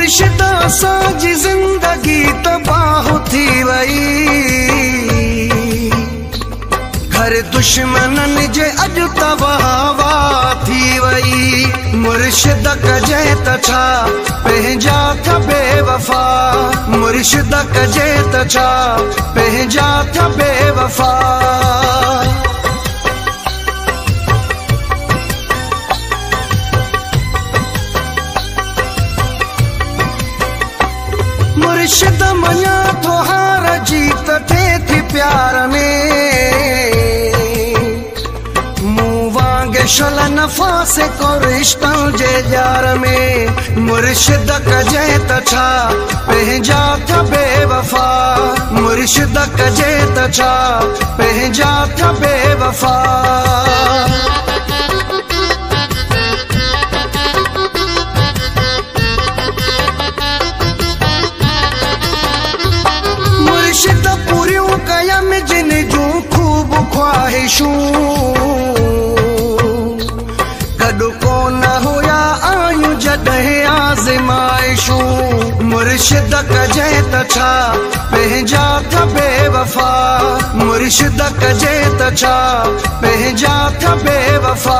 मुर्शिदा असांजी ज़िंदगी तबाह थी वई, घर दुश्मननि जे अॼु तबाह थी वई। मुर्शिद कजे त छा पंहिंजा थिया बेवफा, मुर्शिद कजे त छा पंहिंजा थिया बेवफा। मुर्शिद मञा थो हार जीत थिए थी प्यार में, मूं वांगे शल नफ़ा से को रिश्तों जे जार में। मुर्शिद कजे त छा पंहिंजा थिया बेवफा, मुर्शिद कजे त छा पंहिंजा थिया बेवफा। मुर्शिद पूरियूं कयम जिन जूं खूब ख्वाहिशूं, कॾु कोन हुया आयूं जॾहिं आज़माइशूं। मुर्शिद कजे त छा पंहिंजा थिया बेवफा, मुर्शिद कजे त छा पंहिंजा थिया बेवफा।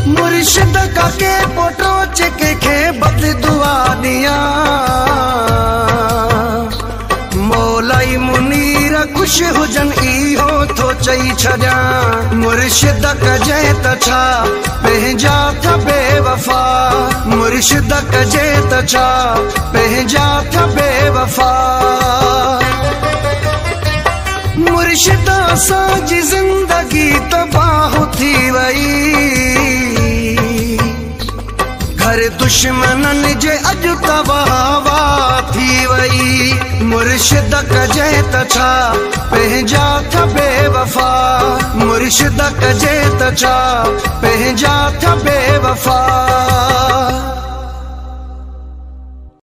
मुर्शिद का के पोटोच के बद दुआ दिया, मौलाई मुनीर खुश हुजन इहो थो चई छॾिया। मुर्शिद कजे त छा पंहिंजा थिया बेवफा, मुर्शिद कजे त छा पंहिंजा थिया बेवफा। मुर्शिद असांजी ज़िंदगी तबाह थी वई, घर दुश्मननि जे अॼु तबाह थी वई। मुर्शिद कजे त छा पंहिंजा थिया बेवफा, मुर्शिद कजे त छा पंहिंजा थिया बेवफा।